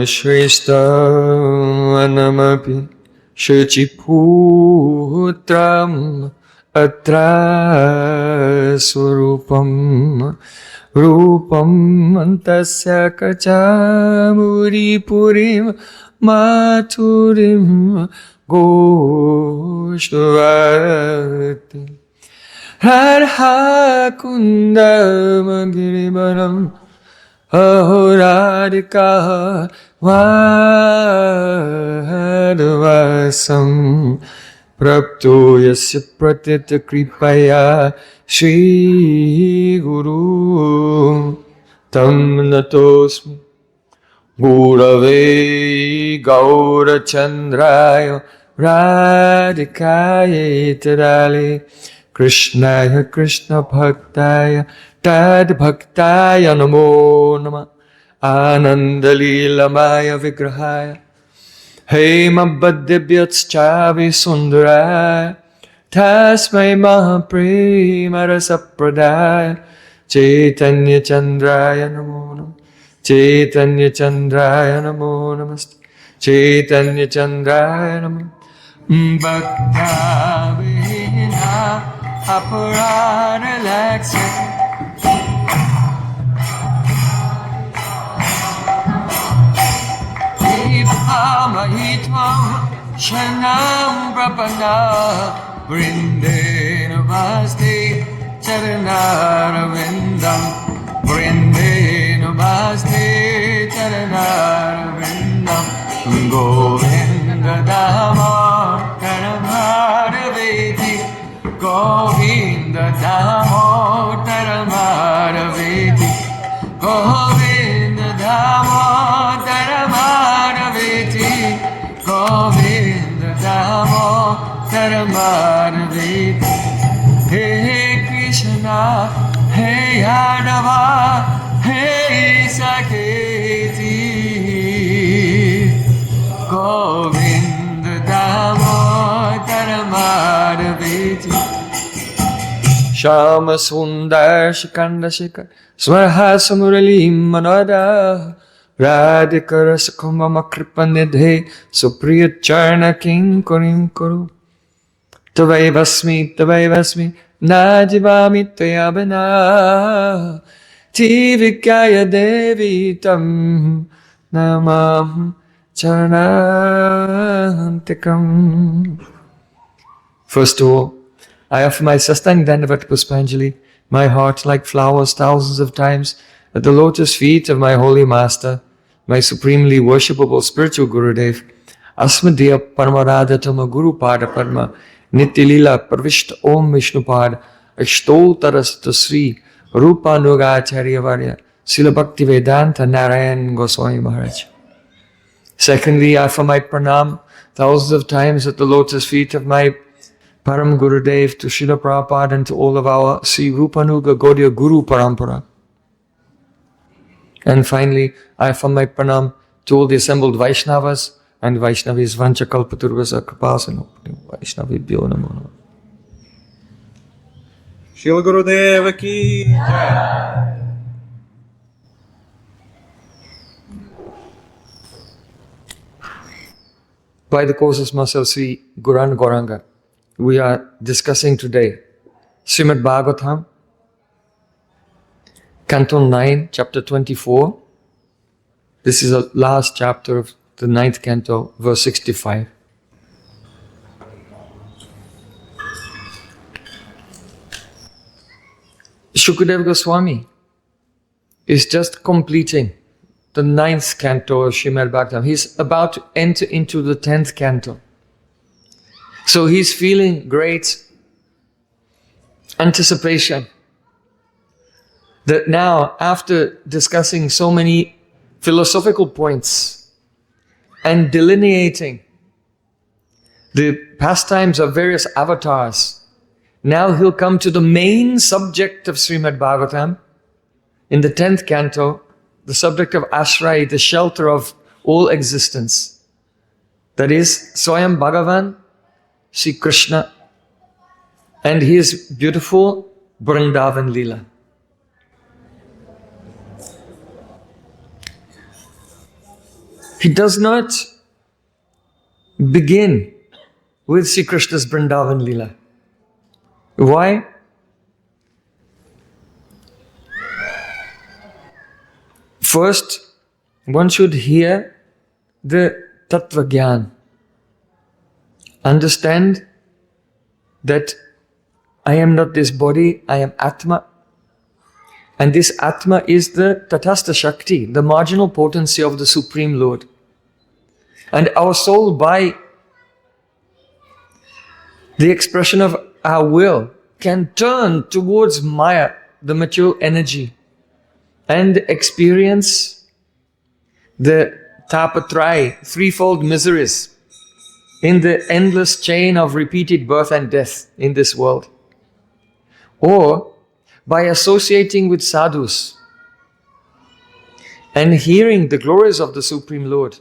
Shrestha-anamapi Shachiputram Atra Swarupam Rupam Tasya Kachamuri Purim Maturim Goshtavati Radha Kundam Giribaram Ahoradika Vadvasam Prapto Yasya Pratita Kripaya Shri Guru Tam Natosmi Gurave Gaurachandraya Radhikaya Tadale Krishnaya Krishna Bhaktaya Tad Bhaktaya Namo Nama Anandalila Maya Vigrahaya Hema Bhaddibhyat-chavi Sundaraya Tasmai Mahaprema Rasapradaya Chaitanya Chandraya Namo Nama Chaitanya Chandraya Namo Namaste Chaitanya Chandraya Namo Bhakta-vina Aparada-laksa Mahitvam Shanam Prapana Vrindena Vaste Charanaravindam Vrindena Vaste Charanaravindam Govinda Dhamma Karamaraveti Govinda Dhamma Karamaraveti Govinda Dhamma Karamaraveti Govinda Dhamma Karamaraveti Hey Krishna, Hey Yadava, Hey Saketi Govinda Dhamma Karamaraveti Shama Sundar Shikanda Shikar Swarhasa Murali Manada Radhika Rasakumama Kripanidhe Supriya Charna King Kurim Kuru Tavaivasmi Najivami Tayabana Tivikaya Devi Tam Namam Charanantikam. First of all, I offer my Sastang Dandavat Puspanjali, my heart like flowers thousands of times, at the lotus feet of my holy master, my supremely worshipable spiritual Gurudev, Asmadhyaya Paramaradhatama Guru Pada Padma, Nityalila Pravishta Om Vishnupad, Ashtoltarasta Sri Rupa Nugacharya Varya, Srila Bhaktivedanta Narayan Goswami Maharaj. Secondly, I offer my pranam thousands of times at the lotus feet of my Param Gurudev, to Srila Prabhupada and to all of our Sri Rupanuga Gaudiya Guru Parampara. And finally, I offer my pranam to all the assembled Vaishnavas and Vaishnavis. Vancha kalpaturvasa kripasano Vaishnavibhyo namo namaha. Srila Gurudeva ki jai. By the courses of Sri Guran Gauranga, we are discussing today Srimad Bhagavatam, Canto 9, Chapter 24. This is the last chapter of the 9th Canto, verse 65. Shukadeva Goswami is just completing the 9th Canto of Srimad Bhagavatam. He's about to enter into the 10th Canto. So he's feeling great anticipation that now, after discussing so many philosophical points and delineating the pastimes of various avatars, now he'll come to the main subject of Srimad Bhagavatam in the 10th Canto, the subject of Ashray, the shelter of all existence. That is Swayam Bhagavan, Sri Krishna, and his beautiful Vrindavan Leela. He does not begin with Sri Krishna's Vrindavan Leela. Why? First, one should hear the Tattva Gyan. Understand that I am not this body, I am Atma. And this Atma is the Tatastha Shakti, the marginal potency of the Supreme Lord. And our soul, by the expression of our will, can turn towards Maya, the material energy, and experience the Tapatrai, threefold miseries, in the endless chain of repeated birth and death in this world. Or by associating with sadhus and hearing the glories of the Supreme Lord,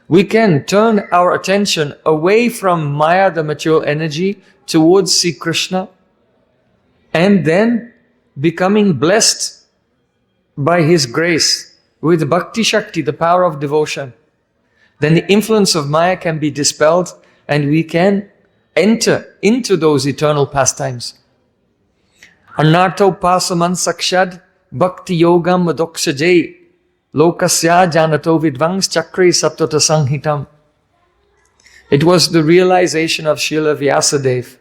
we can turn our attention away from Maya, the material energy, towards Sri Krishna, and then becoming blessed by His grace with Bhakti Shakti, the power of devotion. Then the influence of Maya can be dispelled and we can enter into those eternal pastimes. Anartho pasaman sakshad bhakti yogam madokshajay lokasya janato vidvangs chakri saptata sanghitam. It was the realization of Srila Vyasadeva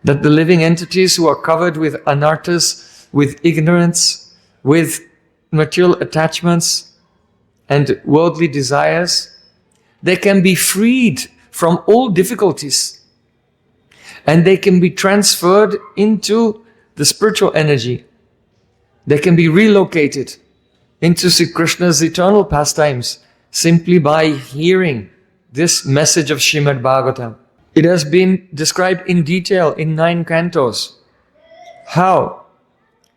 that the living entities who are covered with anarthas, with ignorance, with material attachments and worldly desires, they can be freed from all difficulties and they can be transferred into the spiritual energy. They can be relocated into Sri Krishna's eternal pastimes simply by hearing this message of Srimad Bhagavatam. It has been described in detail in 9 cantos. How?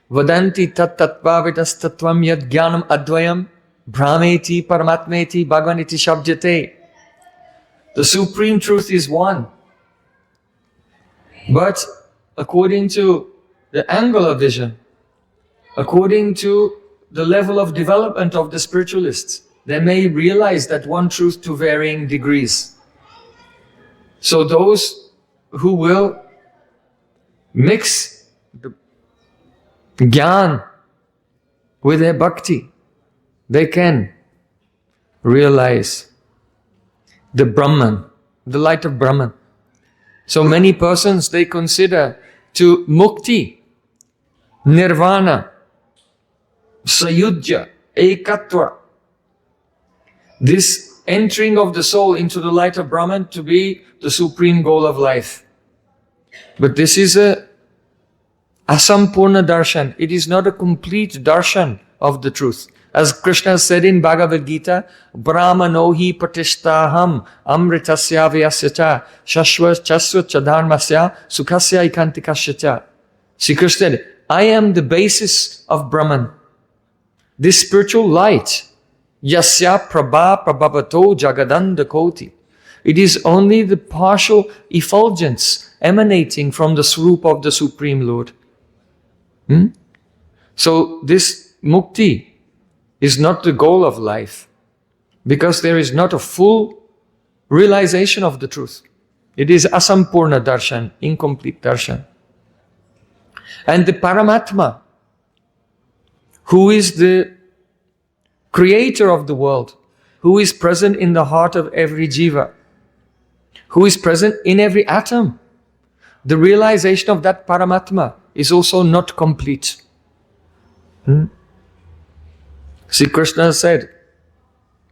Vadanti tat tattvavidas tattvam yad jnanam advayam brahmeti paramatmeti bhagavaniti shabjate. The supreme truth is one. But according to the angle of vision, according to the level of development of the spiritualists, they may realize that one truth to varying degrees. So those who will mix the Gyan with their bhakti, they can realize the Brahman, the light of Brahman. So many persons, they consider to mukti, nirvana, sayudhya, ekatva, this entering of the soul into the light of Brahman to be the supreme goal of life. But this is a asampurna darshan. It is not a complete darshan of the truth. As Krishna said in Bhagavad Gita, Brahmanohi pratishtaham amritasya vyasya shashva chasva chadharmasya sukhasya ikantikasya. Sri Krishna said, I am the basis of Brahman. This spiritual light, yasya prabha prabhavato jagadanda koti. It is only the partial effulgence emanating from the swarup of the Supreme Lord. So this mukti is not the goal of life, because there is not a full realization of the truth. It is asampurna darshan, incomplete darshan. And the Paramatma, who is the creator of the world, who is present in the heart of every jiva, who is present in every atom, the realization of that Paramatma is also not complete. Sri Krishna said,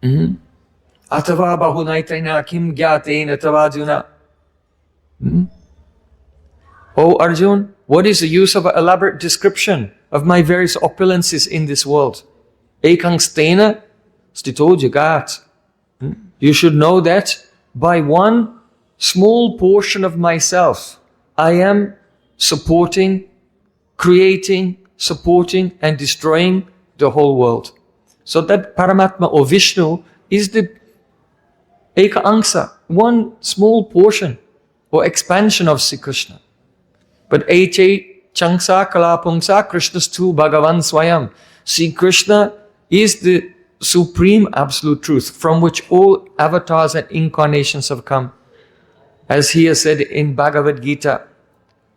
Atava bahunaitaina kim gyatena tavajuna. O Arjun, what is the use of an elaborate description of my various opulences in this world? Ekangstena stito jagat. You should know that by one small portion of myself, I am supporting, creating, supporting and destroying the whole world. So that Paramatma or Vishnu is the Eka Angsa, one small portion or expansion of Sri Krishna. But Eche Changsa Kalapungsa Krishnastu Bhagavan Swayam. Sri Krishna is the supreme absolute truth from which all avatars and incarnations have come. As he has said in Bhagavad Gita,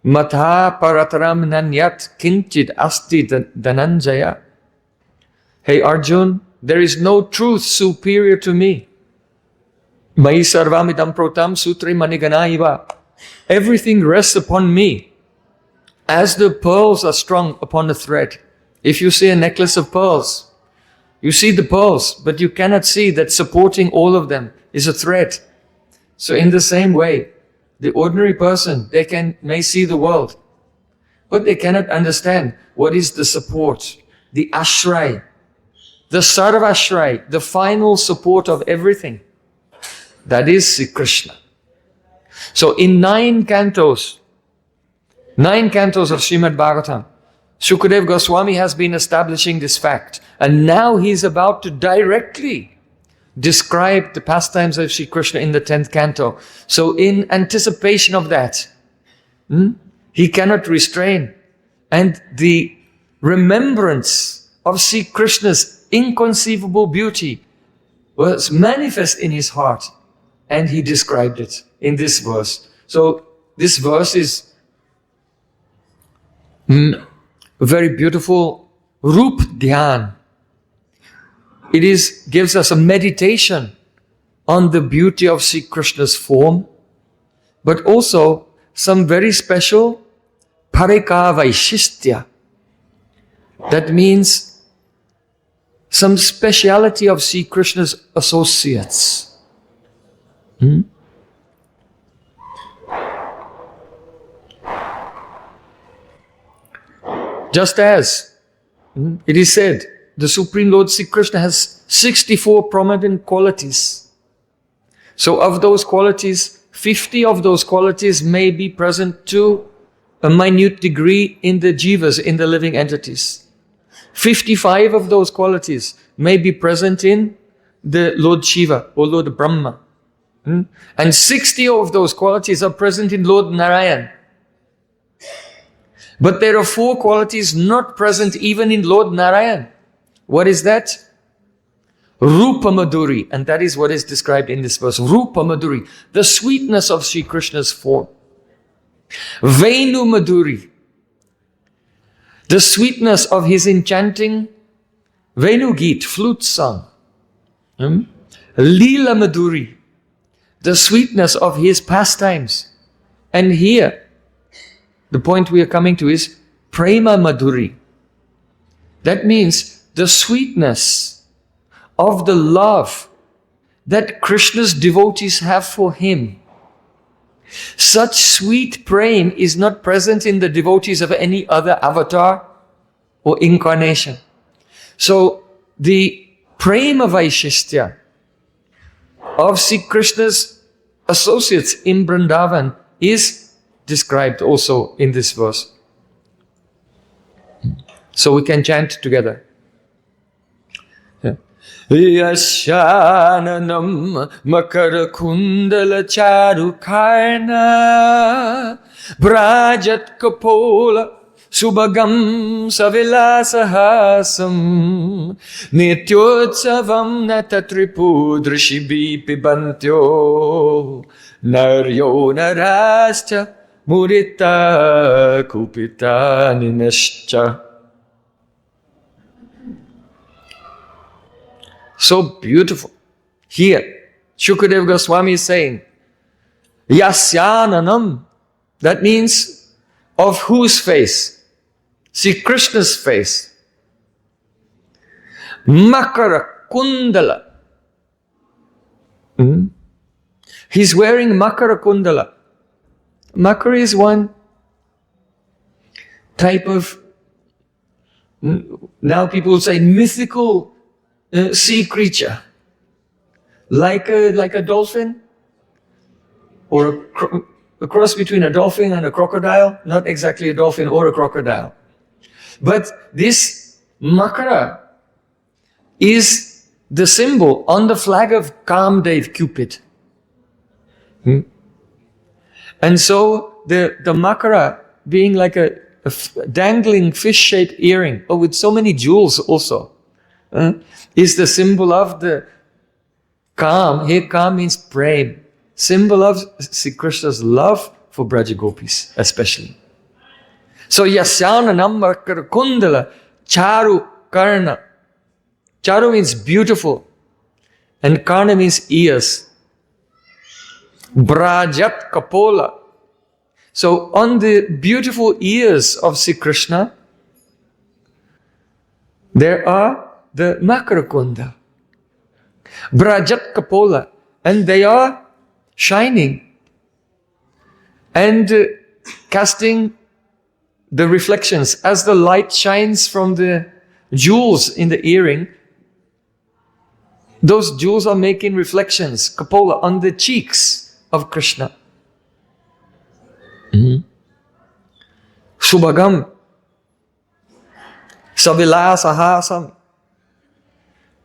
Matha parataram nanyat kinchid asti dhananjaya. Hey Arjun, there is no truth superior to me. Mai sarvamidam protam sutri maniganaiva. Everything rests upon me, as the pearls are strung upon a thread. If you see a necklace of pearls, you see the pearls, but you cannot see that supporting all of them is a thread. So in the same way, the ordinary person, may see the world, but they cannot understand what is the support, the ashray, the sarvashray, the final support of everything. That is Sri Krishna. So in 9 cantos of Srimad Bhagavatam, Shukadev Goswami has been establishing this fact. And now he's about to directly describe the pastimes of Sri Krishna in the 10th canto. So in anticipation of that, he cannot restrain. And the remembrance of Sri Krishna's inconceivable beauty was manifest in his heart. And he described it in this verse. So this verse is a very beautiful Rup Dhyan. It gives us a meditation on the beauty of Sri Krishna's form, but also some very special Parika Vaishistya. That means some speciality of Sri Krishna's associates. Just as it is said, the Supreme Lord Sri Krishna has 64 prominent qualities. So of those qualities, 50 of those qualities may be present to a minute degree in the jivas, in the living entities. 55 of those qualities may be present in the Lord Shiva or Lord Brahma. And 60 of those qualities are present in Lord Narayan. But there are 4 qualities not present even in Lord Narayan. What is that? Rupa Madhuri. And that is what is described in this verse. Rupa Madhuri. The sweetness of Sri Krishna's form. Venu Madhuri. The sweetness of his enchanting Venu Geet, flute song. Leela Madhuri. The sweetness of his pastimes. And here, the point we are coming to is Prema Madhuri. That means the sweetness of the love that Krishna's devotees have for him. Such sweet prem is not present in the devotees of any other avatar or incarnation. So the Prema Vaishistya of Sri Krishna's associates in Vrindavan is described also in this verse. So we can chant together. Yashananam makara kundala charukarna brajat kapola subhagam savilasahasam nityotsavam natatripu drishibi pibantyo naryo narascha murita kupita ninascha. So beautiful. Here, Shukadev Goswami is saying, Yasyananam. That means, of whose face? Sri Krishna's face. Makara Kundala. He's wearing Makara Kundala. Makara is one type of, now people say, mythical sea creature, like a dolphin, or a cross between a dolphin and a crocodile. Not exactly a dolphin or a crocodile, but this Makara is the symbol on the flag of Kamdev, Cupid. And so the Makara being like a dangling fish-shaped earring, with so many jewels also. is the symbol of the Kam. Here Kam means Prem. Symbol of Sri Krishna's love for Braja Gopis especially. So Yasyananam Makara Kundala Charu Karna. Charu means beautiful and Karna means ears. Brajat Kapola. So on the beautiful ears of Sri Krishna, there are the Makarakunda, Brajat Kapola, and they are shining and casting the reflections. As the light shines from the jewels in the earring, those jewels are making reflections, Kapola, on the cheeks of Krishna. Subhagam, Savilasahasam.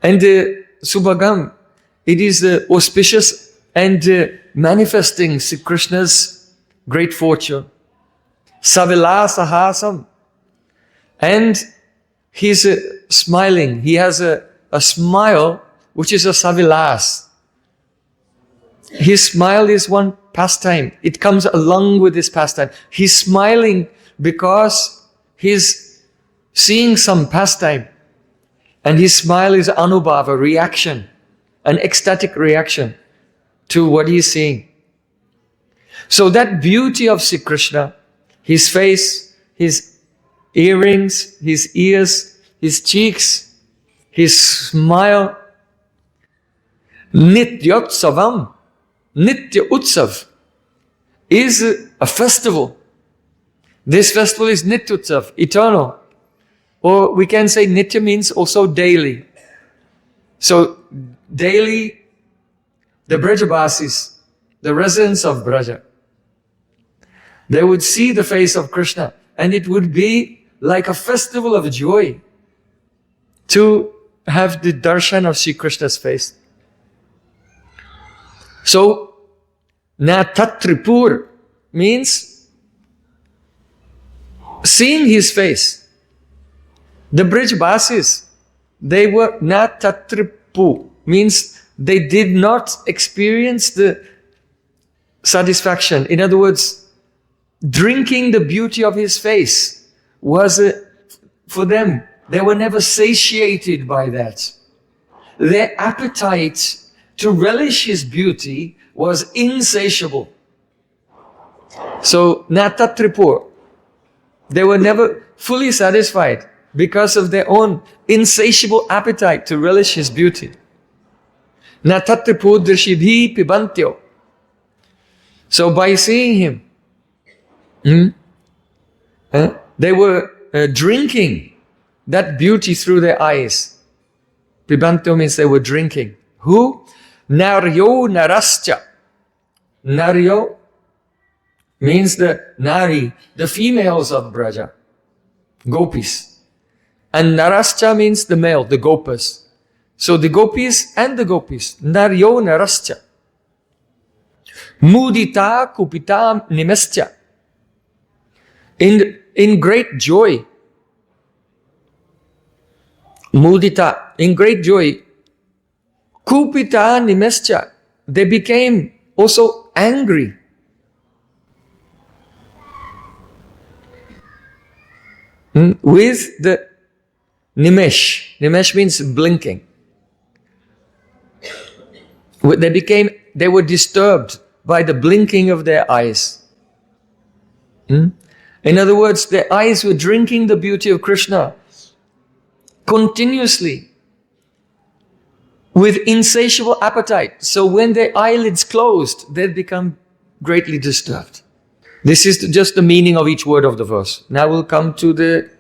And Subhagam, it is auspicious and manifesting Sri Krishna's great fortune. Savilasahasam. And he's smiling. He has a smile which is a savilas. His smile is one pastime. It comes along with his pastime. He's smiling because he's seeing some pastime. And his smile is anubhava, a reaction, an ecstatic reaction to what he's seeing. So that beauty of Sri Krishna, his face, his earrings, his ears, his cheeks, his smile, Nityotsavam, Nitya Utsav, is a festival. This festival is Nityutsav, eternal. Or we can say Nitya means also daily. So daily, the Brajabasis, the residents of Braja, they would see the face of Krishna, and it would be like a festival of joy to have the darshan of Sri Krishna's face. So, Natatripur means seeing his face. The Brijbasis, they were Natatripu, means they did not experience the satisfaction. In other words, drinking the beauty of his face was for them. They were never satiated by that. Their appetite to relish his beauty was insatiable. So, Natatripur, they were never fully satisfied because of their own insatiable appetite to relish his beauty. Natatripur drishibhi pibantyo. So by seeing him, they were drinking that beauty through their eyes. Pibantyo means they were drinking. Who? Naryo narascha. Naryo means the nari, the females of Braja, gopis. And narascha means the male, the gopas. So the gopis and the gopis, naryo narascha. Mudita kupita nimescha. In great joy. Mudita, in great joy. Kupita nimescha. They became also angry. With the nimesh. Nimesh means blinking. They were disturbed by the blinking of their eyes. In other words, their eyes were drinking the beauty of Krishna continuously with insatiable appetite. So when their eyelids closed, they'd become greatly disturbed. This is just the meaning of each word of the verse. Now we'll come to the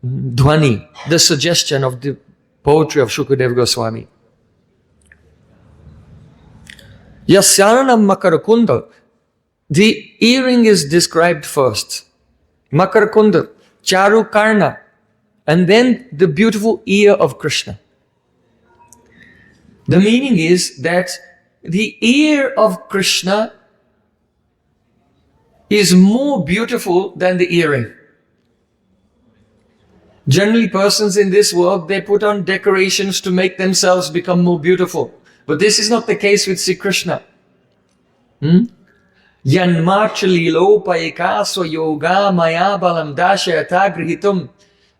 dhvani, the suggestion of the poetry of Shukadeva Goswami. Yasyananam Makarakunda. The earring is described first. Makarakunda, Charu Karna, and then the beautiful ear of Krishna. The meaning is that the ear of Krishna is more beautiful than the earring. Generally, persons in this world, they put on decorations to make themselves become more beautiful. But this is not the case with Sri Krishna. Yanmarchalilopayika swayoga maya balam dashayata grihitum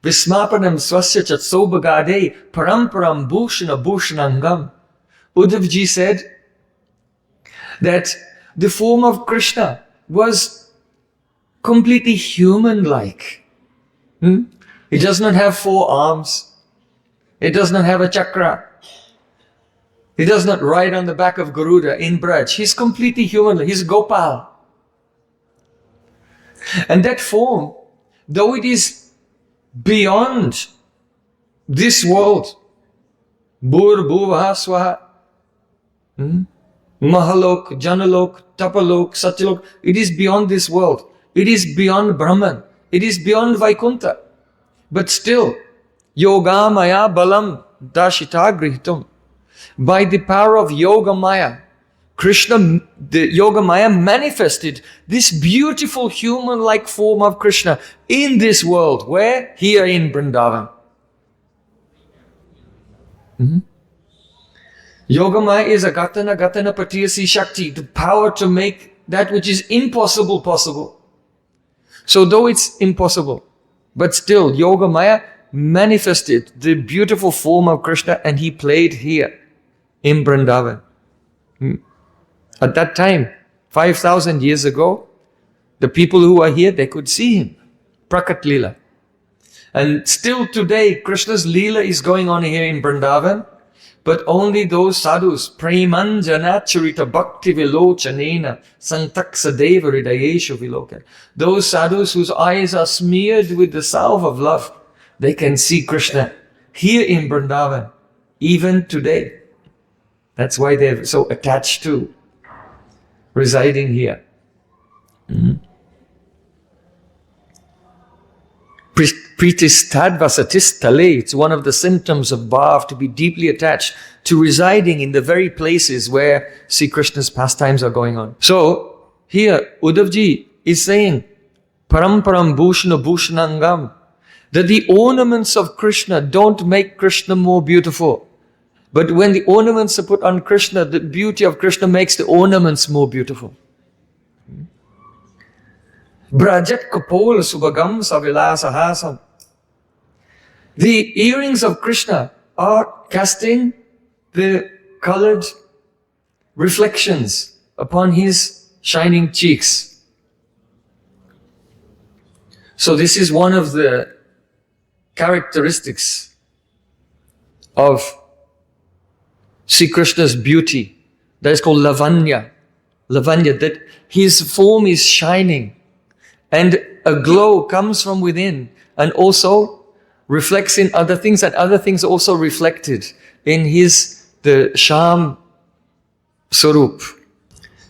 vismapanam swasya chatsobagade paramparam bhushana bhushanangam. Uddhavji said that the form of Krishna was completely human-like. He does not have 4 arms. He does not have a chakra. He does not ride on the back of Garuda in Braj. He's completely human. He's Gopal. And that form, though it is beyond this world, Bhur Bhuvaha Swaha, Mahalok, Janalok, Tapalok, Satyalok, it is beyond this world. It is beyond Brahman. It is beyond Vaikuntha. But still, Yoga Maya Balam Dashita Grihitum. By the power of Yoga Maya, Krishna, the Yoga Maya manifested this beautiful human-like form of Krishna in this world. Where? Here in Vrindavan. Yoga Maya is a Gatana Patiyasi Shakti, the power to make that which is impossible possible. So though it's impossible, but still Yoga Maya manifested the beautiful form of Krishna and he played here in Vrindavan. At that time, 5,000 years ago, the people who are here, they could see him. Prakat Leela. And still today, Krishna's Leela is going on here in Vrindavan, but only those sadhus, Premanjana Charita Bhakti Vilochanena Santaksa Deva Hridayeshu Viloka. Those sadhus whose eyes are smeared with the salve of love, they can see Krishna here in Vrindavan, even today. That's why they're so attached to residing here. Pritistadvasatistale, it's one of the symptoms of bhav, to be deeply attached to residing in the very places where Sri Krishna's pastimes are going on. So, here Uddhavji is saying, Paramparam Bhushana Bhushanangam, that the ornaments of Krishna don't make Krishna more beautiful. But when the ornaments are put on Krishna, the beauty of Krishna makes the ornaments more beautiful. Brajat Kapol Subhagam Savilasahasam. The earrings of Krishna are casting the colored reflections upon his shining cheeks. So this is one of the characteristics of Sri Krishna's beauty. That is called Lavanya. Lavanya, that his form is shining and a glow comes from within and also reflects in other things, and other things also reflected in the Sham Sarup.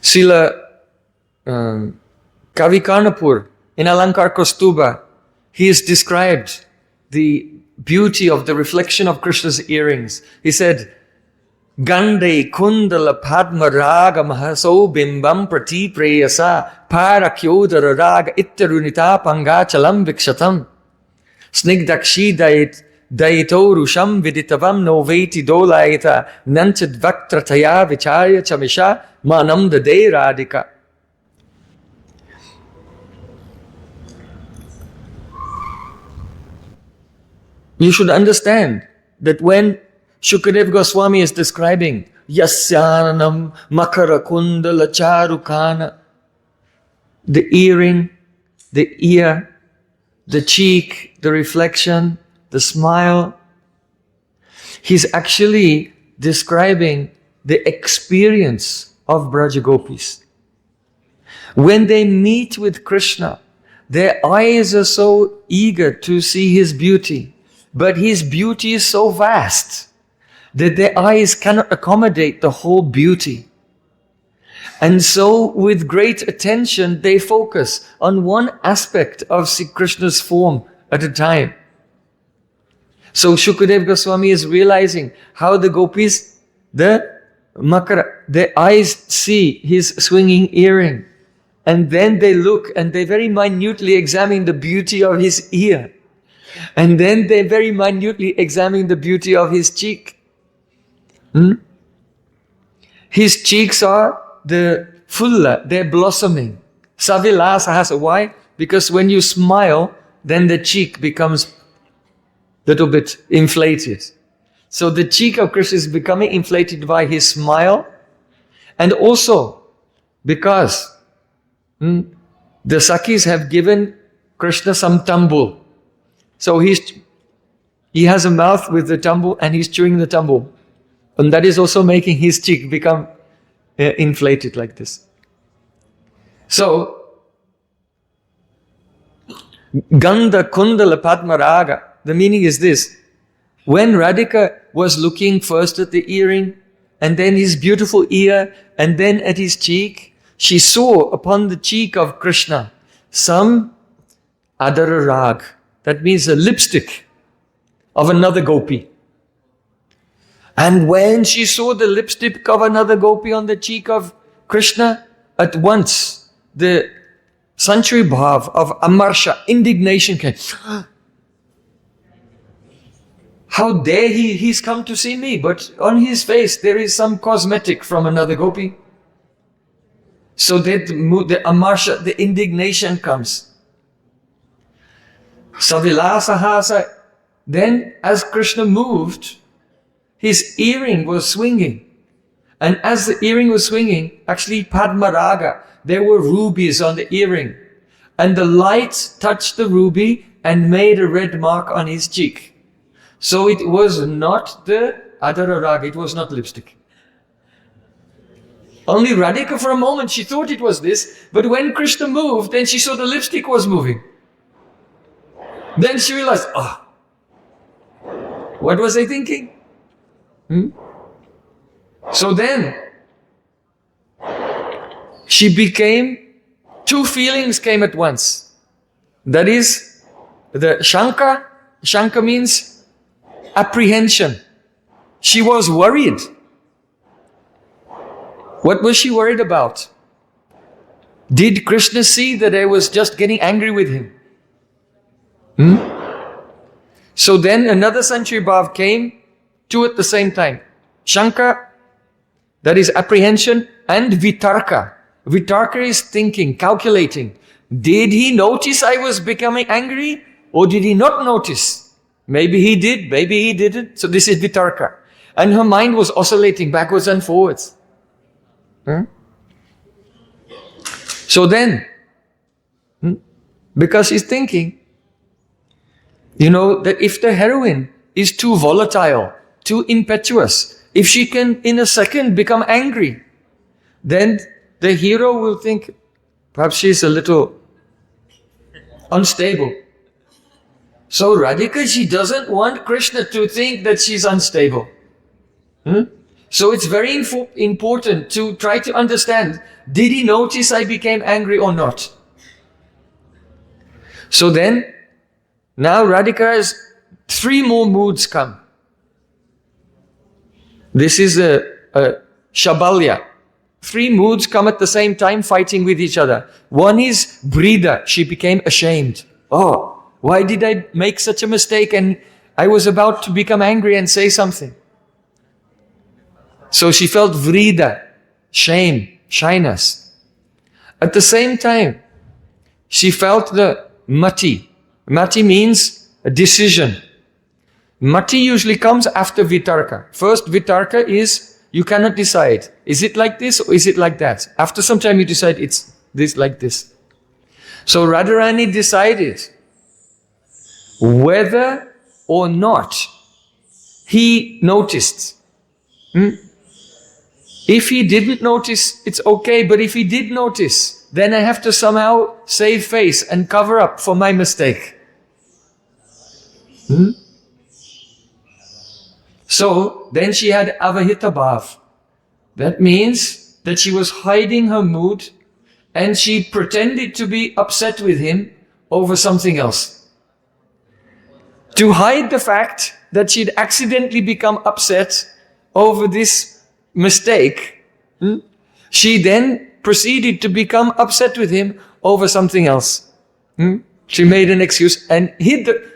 Srila Kavi Karnapur in Alankar Kaustubha, he has described the beauty of the reflection of Krishna's earrings. He said, Gande kundala padma raga mahaso bimbam prati preyasa parakyodara raga ittarunita pangachalam vikshatam snigdakshi daito rusham viditavam noveti dolayita nanchad vaktrataya vichaya chamisha manam dade radhika. You should understand that when Shukadev Goswami is describing Yasyanam Makara Kundala Charukana, the earring, the ear, the cheek, the reflection, the smile. He's actually describing the experience of Brajagopis. When they meet with Krishna, their eyes are so eager to see his beauty, but his beauty is so vast that their eyes cannot accommodate the whole beauty. And so with great attention, they focus on one aspect of Sri Krishna's form at a time. So Shukadev Goswami is realizing how the gopis, their eyes see his swinging earring. And then they look and they very minutely examine the beauty of his ear. And then they very minutely examine the beauty of his cheek. His cheeks are the fulla, they're blossoming. Savilasahasa. Why? Because when you smile, then the cheek becomes a little bit inflated. So the cheek of Krishna is becoming inflated by his smile, and also because the Sakhis have given Krishna some tambul. So he has a mouth with the tambul and he's chewing the tambul. And that is also making his cheek become inflated like this. So, Gandha Kundala Padmaraga, the meaning is this. When Radhika was looking first at the earring, and then his beautiful ear, and then at his cheek, she saw upon the cheek of Krishna some adara rag. That means a lipstick of another gopi. And when she saw the lipstick of another gopi on the cheek of Krishna, at once the Sanchari Bhav of Amarsha, indignation came. How dare he's come to see me, but on his face there is some cosmetic from another gopi. So that the Amarsha, the indignation comes. Savilasahasa. Then as Krishna moved, his earring was swinging. And as the earring was swinging, actually Padmaraga, there were rubies on the earring. And the light touched the ruby and made a red mark on his cheek. So it was not the adara raga, it was not lipstick. Only Radhika for a moment, she thought it was this, but when Krishna moved, then she saw the lipstick was moving. Then she realized, what was I thinking? So then, two feelings came at once. That is, the Shanka. Shanka means apprehension. She was worried. What was she worried about? Did Krishna see that I was just getting angry with him? So then another Sanchari Bhav came, two at the same time. Shanka, that is apprehension, and Vitarka. Vitarka is thinking, calculating. Did he notice I was becoming angry? Or did he not notice? Maybe he did, maybe he didn't. So this is Vitarka. And her mind was oscillating backwards and forwards. So then, because she's thinking, that if the heroine is too volatile, too impetuous, if she can in a second become angry, then the hero will think, perhaps she's a little unstable. So Radhika, she doesn't want Krishna to think that she's unstable. So it's very important to try to understand, did he notice I became angry or not? So then, now Radhika has 3 more moods come. This is a Shabalya. 3 moods come at the same time fighting with each other. One is Brida. She became ashamed. Oh, why did I make such a mistake? And I was about to become angry and say something. So she felt Vrida, shame, shyness. At the same time, she felt the Mati. Mati means a decision. Mati usually comes after Vitarka. First Vitarka is, you cannot decide. Is it like this or is it like that? After some time you decide it's this like this. So Radharani decided whether or not he noticed. If he didn't notice, it's okay. But if he did notice, then I have to somehow save face and cover up for my mistake. So then she had avahita bhav. That means that she was hiding her mood and she pretended to be upset with him over something else. To hide the fact that she'd accidentally become upset over this mistake, she then proceeded to become upset with him over something else. She made an excuse and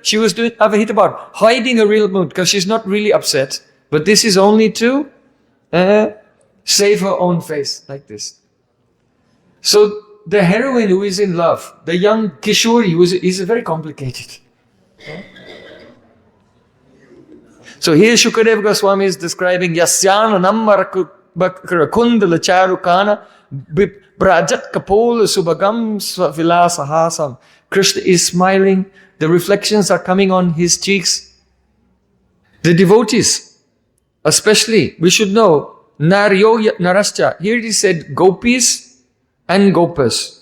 she was doing hit about hiding a real mood because she's not really upset. But this is only to save her own face, like this. So the heroine who is in love, the young Kishori, is very complicated. So here Shukadev Goswami is describing Yasyana Nammara Kundala Charukana Brajat Kapola Subagam Vilasahasam. Krishna is smiling, the reflections are coming on his cheeks. The devotees, especially, we should know, Naryo Narascha. Here it is said Gopis and Gopas.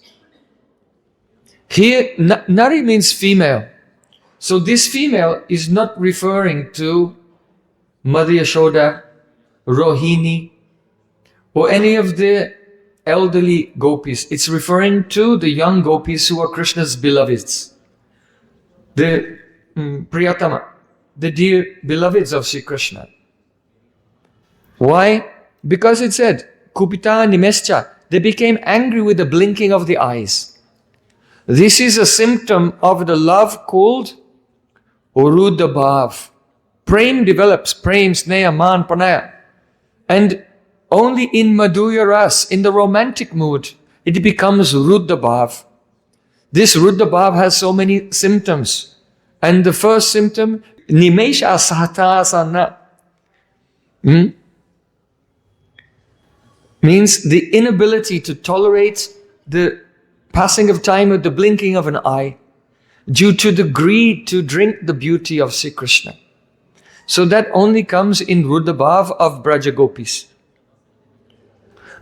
Here, Nari means female. So this female is not referring to Mother Yashoda, Rohini, or any of the elderly gopis. It's referring to the young gopis who are Krishna's beloveds. The Priyatama, the dear beloveds of Sri Krishna. Why? Because it said, Kupita Nimescha, they became angry with the blinking of the eyes. This is a symptom of the love called Urudha Bhav. Prem develops, Prem, Sneha, Man, Pranaya. And only in Madhurya Ras, in the romantic mood, it becomes Rudha Bhav. This Rudha Bhav has so many symptoms. And the first symptom, Nimesha Sahatasana, means the inability to tolerate the passing of time with the blinking of an eye due to the greed to drink the beauty of Sri Krishna. So that only comes in Rudha Bhav of Braja Gopis.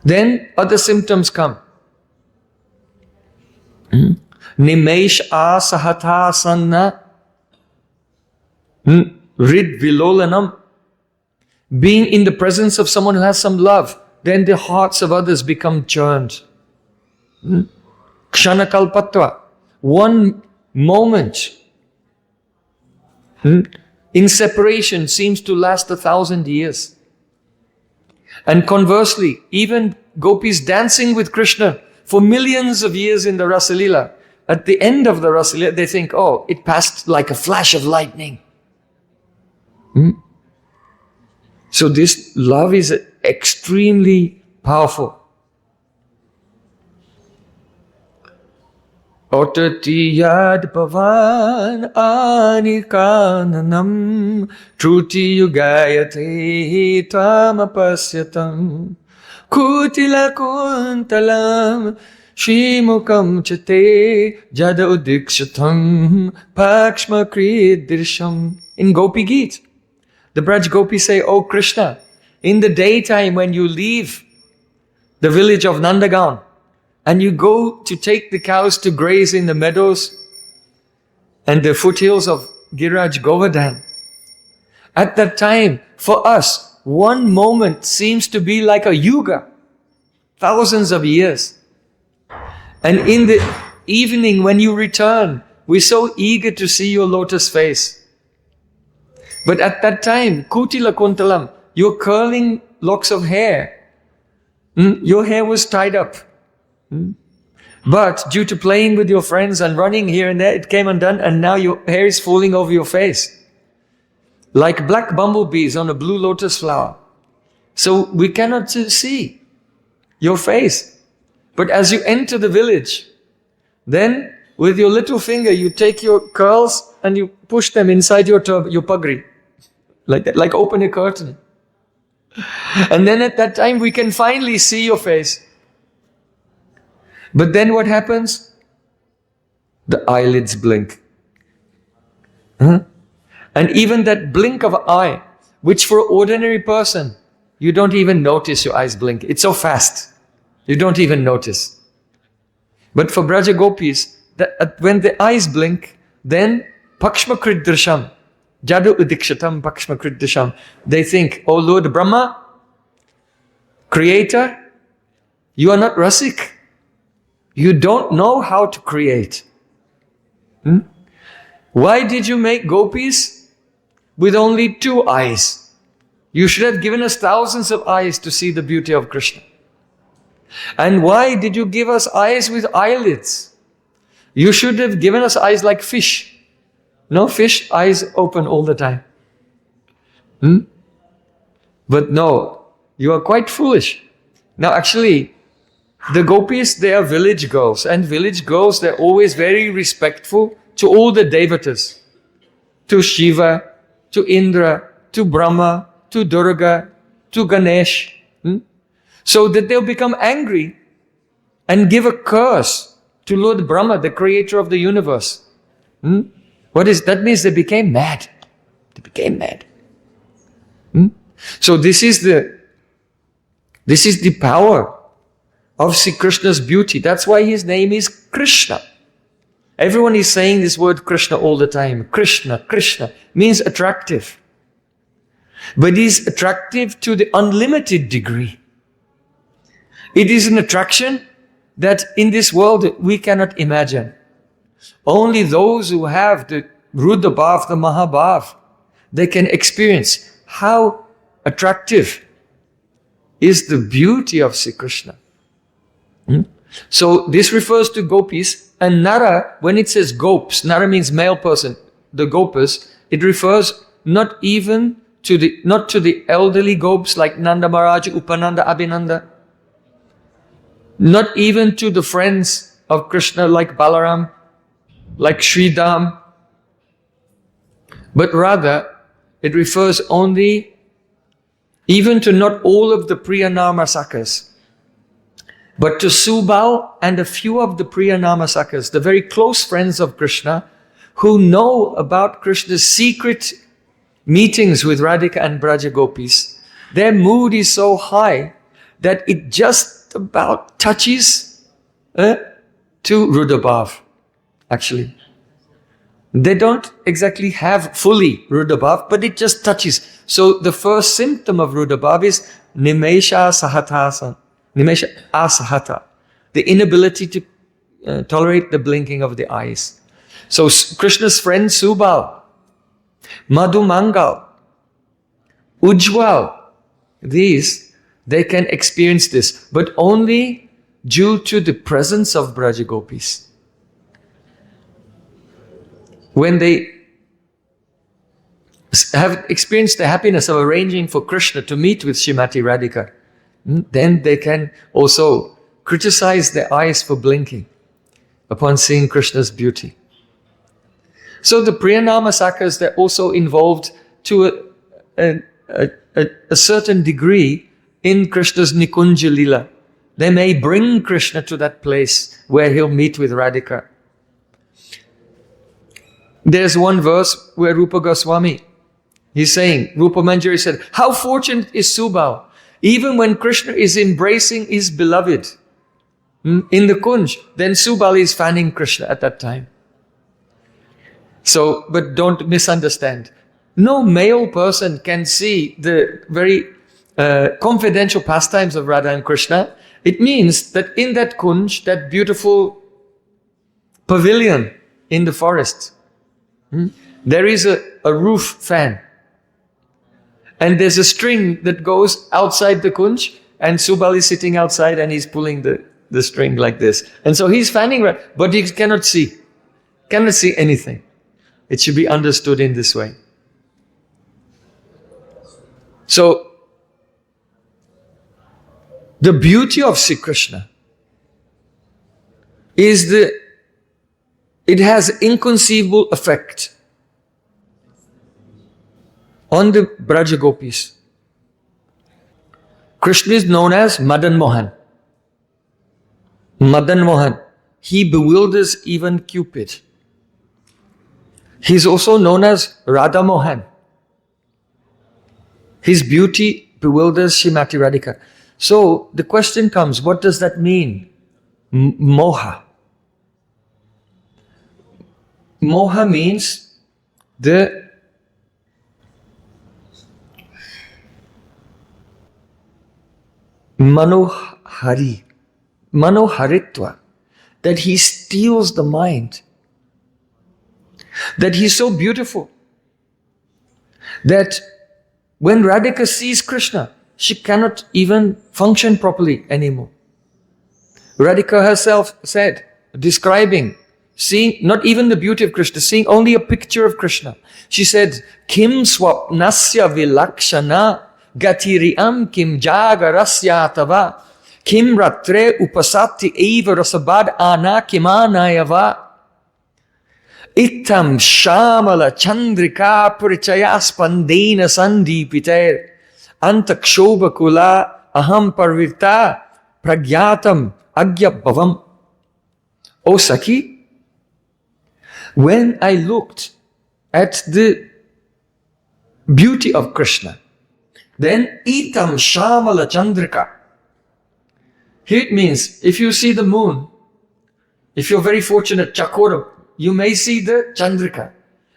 Then other symptoms come. Nimesh asahatasana rid vilolanam. Being in the presence of someone who has some love, then the hearts of others become churned. Ksanakalpatva. One moment in separation seems to last 1,000 years. And conversely, even gopis dancing with Krishna for millions of years in the Rasalila, at the end of the Rasalila, they think, oh, it passed like a flash of lightning. So this love is extremely powerful. Otati yad pavan anikananam truti yugayate tamapasyatam kutila kuntalam shimukam chate jada udikshatam pakshma kridirsham. In Gopi Geet, the Braj Gopis say, oh Krishna, in the daytime when you leave the village of Nandagaon, and you go to take the cows to graze in the meadows and the foothills of Giraj Govardhan. At that time, for us, one moment seems to be like a yuga, thousands of years. And in the evening when you return, we're so eager to see your lotus face. But at that time, Kutila Kuntalam, your curling locks of hair, your hair was tied up. But due to playing with your friends and running here and there, it came undone, and now your hair is falling over your face. Like black bumblebees on a blue lotus flower. So we cannot see your face. But as you enter the village, then with your little finger you take your curls and you push them inside your pagri. Like that, like open a curtain. And then at that time we can finally see your face. But then what happens? The eyelids blink. And even that blink of an eye, which for an ordinary person, you don't even notice your eyes blink. It's so fast. You don't even notice. But for Braja Gopis, when the eyes blink, then Pakshma Kridrisham, Jadu Udikshatam Pakshma Kridrisham, they think, oh Lord Brahma, Creator, you are not Rasik. You don't know how to create. Why did you make gopis with only 2 eyes? You should have given us thousands of eyes to see the beauty of Krishna. And why did you give us eyes with eyelids? You should have given us eyes like fish. No, fish, eyes open all the time. But no, you are quite foolish. Now actually, the gopis, they are village girls. And village girls, they're always very respectful to all the devatas. To Shiva, to Indra, to Brahma, to Durga, to Ganesh. So that they'll become angry and give a curse to Lord Brahma, the creator of the universe. What is that? Means they became mad. They became mad. So this is the power of Sri Krishna's beauty. That's why his name is Krishna. Everyone is saying this word Krishna all the time. Krishna, Krishna means attractive. But he is attractive to the unlimited degree. It is an attraction that in this world we cannot imagine. Only those who have the Rudabhav, the Mahabhav, they can experience how attractive is the beauty of Sri Krishna. So this refers to gopis, and Nara, when it says gops, Nara means male person, the gopas, it refers not to the elderly gopis like Nanda Maharaj, Upananda, Abhinanda, not even to the friends of Krishna like Balaram, like Sridham, but rather it refers only even to not all of the Priyanama Sakhas, but to Subal and a few of the Priyanama Sakhas, the very close friends of Krishna, who know about Krishna's secret meetings with Radhika and Braja Gopis. Their mood is so high that it just about touches to Rudabhav, actually. They don't exactly have fully Rudabhav, but it just touches. So the first symptom of Rudabhav is Nimesha Sahatasan. Nimesha Asahata, the inability to tolerate the blinking of the eyes. So Krishna's friend Subal, Madhu Mangal, Ujjwal, these, they can experience this, but only due to the presence of Braja Gopis. When they have experienced the happiness of arranging for Krishna to meet with Srimati Radhika, then they can also criticize their eyes for blinking upon seeing Krishna's beauty. So the Priyanama Sakhas, they're also involved to a certain degree in Krishna's Nikunja Lila. They may bring Krishna to that place where he'll meet with Radhika. There's one verse where Rupa Goswami, he's saying, Rupa Manjari said, how fortunate is Subal, even when Krishna is embracing his beloved in the Kunj, then Subal is fanning Krishna at that time. So, but don't misunderstand. No male person can see the very confidential pastimes of Radha and Krishna. It means that in that Kunj, that beautiful pavilion in the forest, there is a roof fan. And there's a string that goes outside the Kunj, and Subal is sitting outside and he's pulling the string like this. And so he's fanning, but he cannot see anything. It should be understood in this way. So, the beauty of Sri Krishna is it has inconceivable effect on the Braja Gopis. Krishna is known as Madan Mohan. Madan Mohan. He bewilders even Cupid. He is also known as Radha Mohan. His beauty bewilders Srimati Radhika. So the question comes, what does that mean? Moha. Moha means the Manoharitva, that he steals the mind, that he's so beautiful, that when Radhika sees Krishna, she cannot even function properly anymore. Radhika herself said, describing seeing not even the beauty of Krishna, seeing only a picture of Krishna. She said, Kim swapnasya vilakshana gatiriam kim jagarasya tava kim ratre upasati eva rasabad ana kimanayava itam shamala chandrika purichaya spandena sandipiter antakshobha kula aham parvirta pragyatam agyabhavam. O Sakhi, when I looked at the beauty of Krishna, then itam shamala chandrika. Here it means, if you see the moon, if you're very fortunate, Chakora, you may see the chandrika,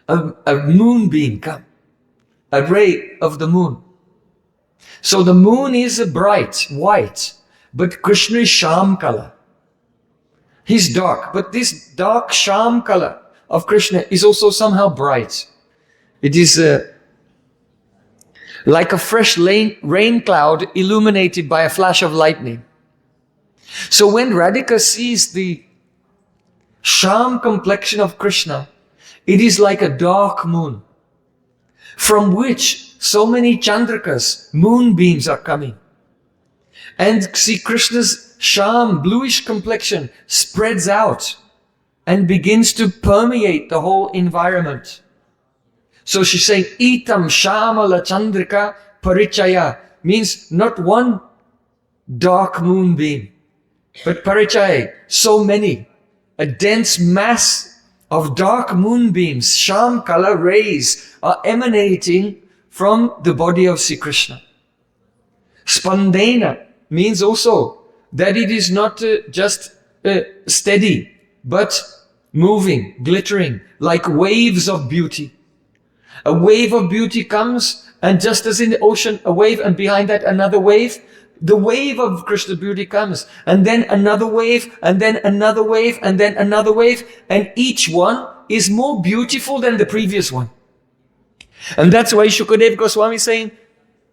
a moonbeam come, a ray of the moon. So the moon is a bright, white, but Krishna is sham color. He's dark, but this dark sham color of Krishna is also somehow bright. It is like a fresh rain cloud illuminated by a flash of lightning. So when Radhika sees the sham complexion of Krishna, it is like a dark moon, from which so many chandrikas, moonbeams are coming. And see, Krishna's sham, bluish complexion spreads out and begins to permeate the whole environment. So she's saying, itam shamala chandrika parichaya, means not one dark moonbeam, but parichaya, so many. A dense mass of dark moonbeams, sham color rays, are emanating from the body of Sri Krishna. Spandena means also that it is not just steady, but moving, glittering, like waves of beauty. A wave of beauty comes, and just as in the ocean, a wave, and behind that another wave, the wave of Krishna beauty comes, and then another wave, and then another wave, and then another wave, and each one is more beautiful than the previous one. And that's why Shukadev Goswami is saying,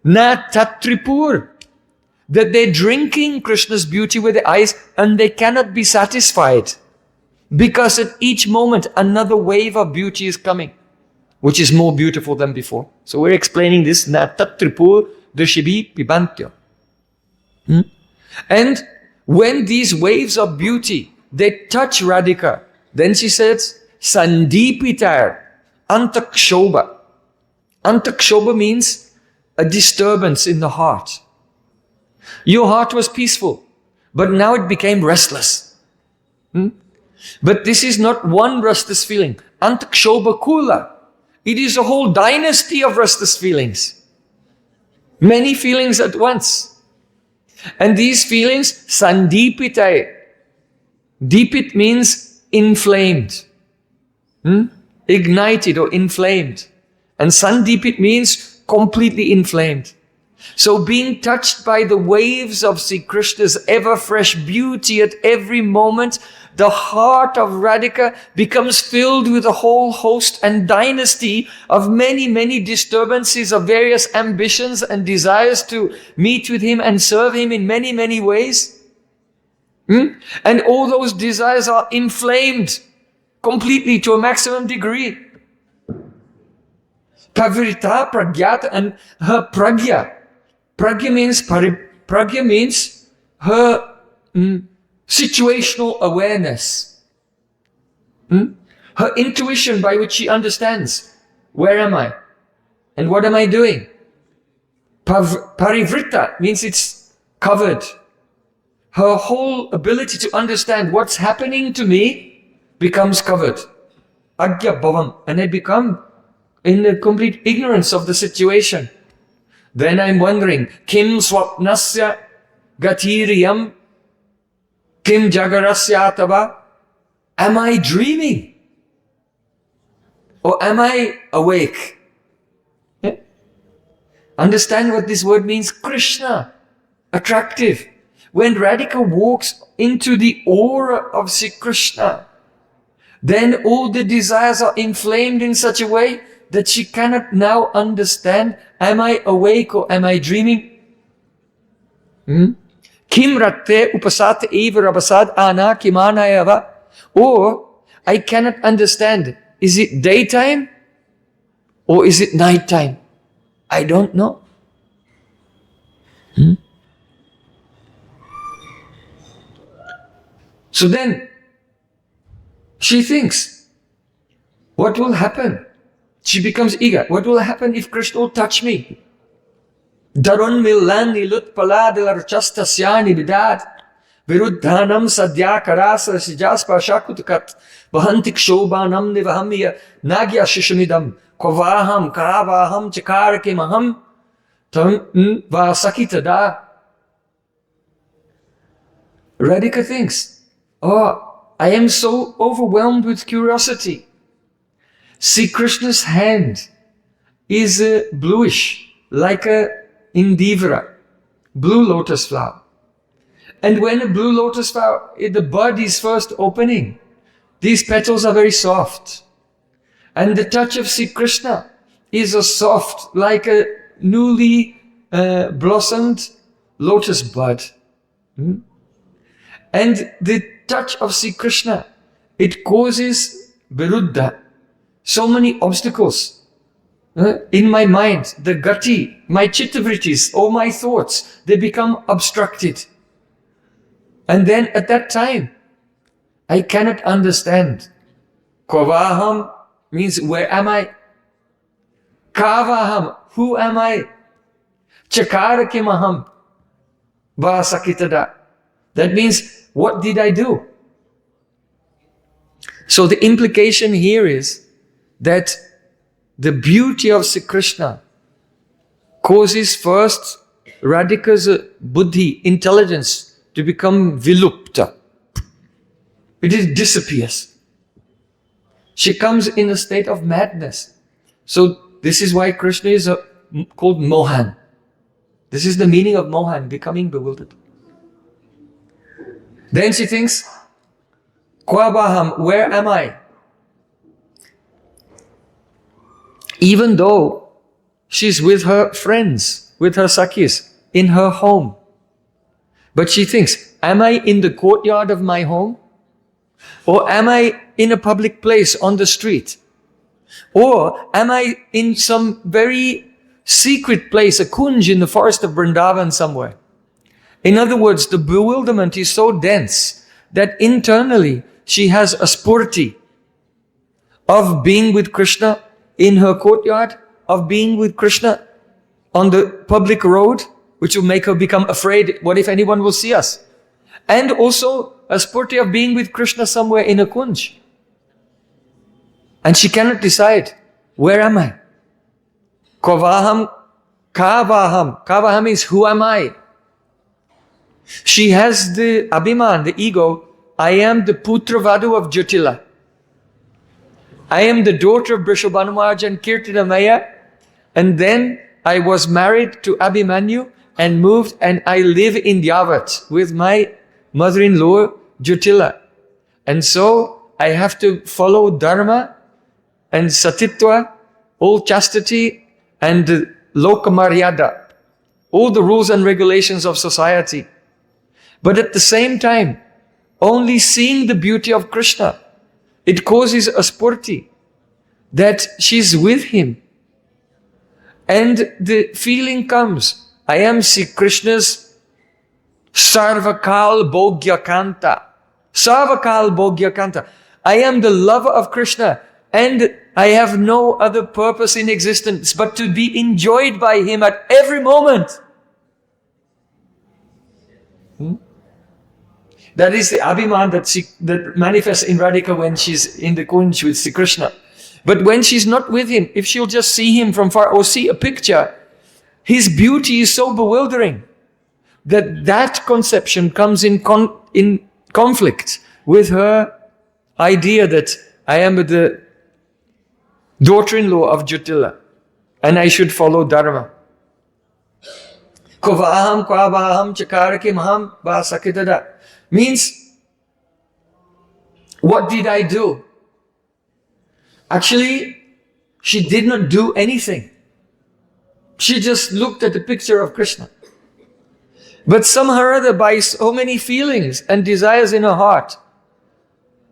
Na tatripur, that they're drinking Krishna's beauty with their eyes, and they cannot be satisfied, because at each moment another wave of beauty is coming, which is more beautiful than before. So we're explaining this, Na tatripur drishibi pibantya. And when these waves of beauty, they touch Radhika, then she says, Sandipitar antakshobha. Antakshobha means a disturbance in the heart. Your heart was peaceful, but now it became restless. But this is not one restless feeling. Antakshobha kula. It is a whole dynasty of restless feelings. Many feelings at once. And these feelings, sandipitai. Deepit means inflamed. Ignited or inflamed. And sandipit means completely inflamed. So being touched by the waves of Sri Krishna's ever-fresh beauty at every moment, the heart of Radhika becomes filled with a whole host and dynasty of many, many disturbances of various ambitions and desires to meet with him and serve him in many, many ways. And all those desires are inflamed completely to a maximum degree. Pavirita, pragyata, and her pragya. Pragya means her situational awareness. Her intuition by which she understands, where am I? And what am I doing? Parivrita means it's covered. Her whole ability to understand what's happening to me becomes covered. Agya bhavam. And I become in a complete ignorance of the situation. Then I'm wondering, kim swapnasya gatiriyam kim jagarasya tava? Am I dreaming? Or am I awake? Understand what this word means? Krishna, attractive. When Radhika walks into the aura of Sri Krishna, then all the desires are inflamed in such a way that she cannot now understand, am I awake or am I dreaming? Kim ratte upasat eva rabasad ana kimanayava. Or I cannot understand. Is it daytime or is it nighttime? I don't know. So then she thinks, what will happen? She becomes eager. What will happen if Krishna will touch me? Darun millani lut paladilar chastasyani bidat viruddhanam sadhya karasa sijaspa shakutkat vahantik shobhanam nivahamiya nagya shishmidam kovaham kavaham chakarake maham tam vasakitada. Radhika thinks, oh, I am so overwhelmed with curiosity. See, Krishna's hand is bluish, like a indivra, blue lotus flower. And when a blue lotus flower, the bud is first opening, these petals are very soft. And the touch of Sri Krishna is a soft, like a newly blossomed lotus bud. And the touch of Sri Krishna, it causes viruddha, so many obstacles in my mind, the gati, my chittavrittis, all my thoughts, they become obstructed. And then at that time, I cannot understand. Kovaham means where am I? Kavaham, who am I? Chakarakimaham, vasakitada. That means, what did I do? So the implication here is that the beauty of Sri Krishna causes first Radhika's buddhi, intelligence, to become vilupta. It disappears. She comes in a state of madness. So this is why Krishna is called Mohan. This is the meaning of Mohan, becoming bewildered. Then she thinks, Kwabaham, where am I? Even though she's with her friends, with her sakhis, in her home. But she thinks, am I in the courtyard of my home? Or am I in a public place on the street? Or am I in some very secret place, a kunj in the forest of Vrindavan somewhere? In other words, the bewilderment is so dense that internally she has a spurti of being with Krishna in her courtyard, of being with Krishna on the public road, which will make her become afraid. What if anyone will see us? And also a spurti of being with Krishna somewhere in a kunj. And she cannot decide, where am I? Kovaham, kavaham. Kavaham is, who am I? She has the abhiman, the ego. I am the putra vadu of Jyotila. I am the daughter of Vrishabhanu Maharaj and Kirtinamaya. And then I was married to Abhimanyu and moved, and I live in Yavat with my mother-in-law Jyotila. And so I have to follow dharma and satitva, all chastity and lokamaryada, all the rules and regulations of society. But at the same time, only seeing the beauty of Krishna, it causes a spurti that she's with him. And the feeling comes, I am Sri Krishna's Sarvakal Bhogya Kanta. Sarvakal Bhogya Kanta. I am the lover of Krishna and I have no other purpose in existence but to be enjoyed by him at every moment. That is the abhiman that manifests in Radhika when she's in the kunj with Sri Krishna. But when she's not with him, if she'll just see him from far or see a picture, his beauty is so bewildering that conception comes in conflict with her idea that I am the daughter-in-law of Jyotila and I should follow dharma. Kovaham, kwabaham, chakarake maham, vasakidada. Means, what did I do? Actually, she did not do anything. She just looked at the picture of Krishna. But somehow or other, by so many feelings and desires in her heart,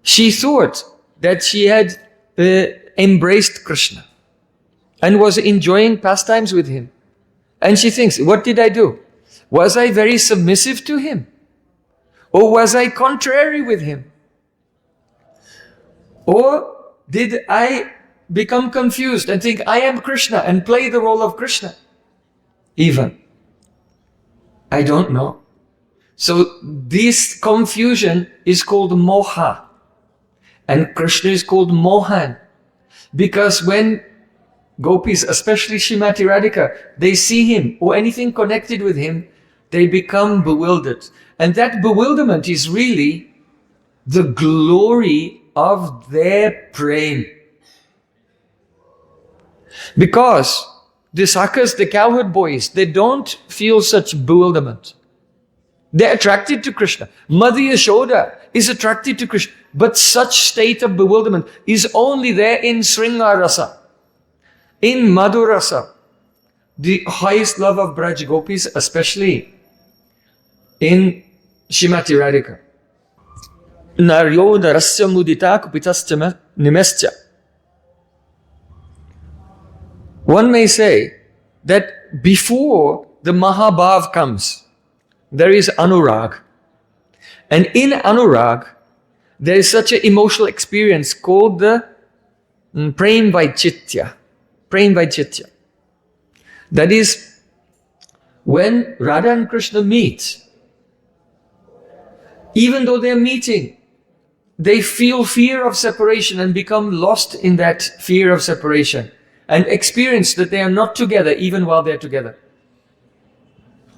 she thought that she had embraced Krishna and was enjoying pastimes with him. And she thinks, what did I do? Was I very submissive to him? Or was I contrary with him? Or did I become confused and think I am Krishna and play the role of Krishna? Even. I don't know. So this confusion is called moha. And Krishna is called Mohan. Because when gopis, especially Srimati Radhika, they see him or anything connected with him, they become bewildered. And that bewilderment is really the glory of their prem. Because the sakas, the cowherd boys, they don't feel such bewilderment. They're attracted to Krishna. Mother Yashoda is attracted to Krishna. But such state of bewilderment is only there in Sringarasa, in Madhurasa, the highest love of Braj Gopis, especially in Srimati Radhika. Naryoda rasya mudita kupitascha nimescha. One may say that before the Mahabhav comes, there is Anurag. And in Anurag, there is such an emotional experience called the Prem Vaitchitya. Prem Vaitchitya. That is, when Radha and Krishna meet, even though they are meeting, they feel fear of separation and become lost in that fear of separation and experience that they are not together even while they are together.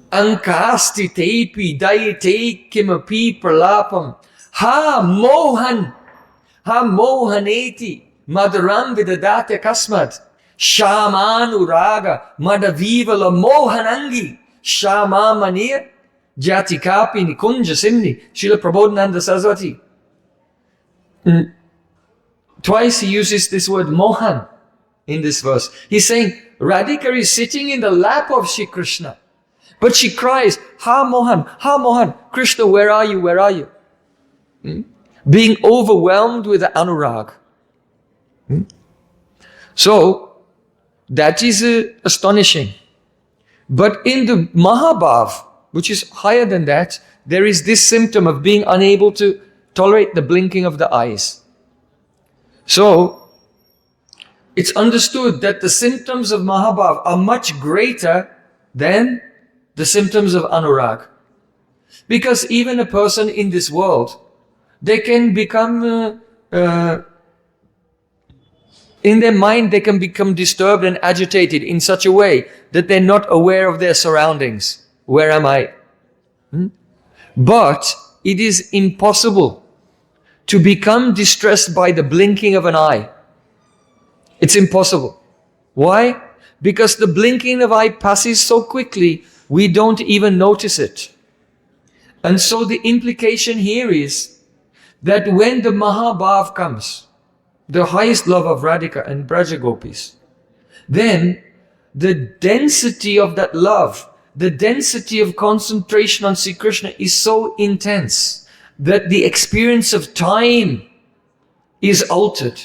Ankasti tepi dayate kimapi pralapam ha mohaneti madaram vidadate kasmat shamanuraga madavivala mohanangi shamamaniya jatikapi nikunja simni. Srila Prabodhananda Saraswati. Twice he uses this word mohan in this verse. He's saying Radhika is sitting in the lap of Shri Krishna. But she cries, Ha Mohan, Krishna, where are you, where are you? Being overwhelmed with the anurag. So, that is astonishing. But in the Mahabhav, which is higher than that, there is this symptom of being unable to tolerate the blinking of the eyes. So, it's understood that the symptoms of Mahabhav are much greater than the symptoms of Anurag. Because even a person in this world, they can become, in their mind, they can become disturbed and agitated in such a way that they're not aware of their surroundings. Where am I? But it is impossible to become distressed by the blinking of an eye. It's impossible. Why? Because the blinking of eye passes so quickly, we don't even notice it. And so the implication here is that when the Mahabhav comes, the highest love of Radhika and Braja Gopis, then the density of that love, the density of concentration on Sri Krishna is so intense that the experience of time is altered.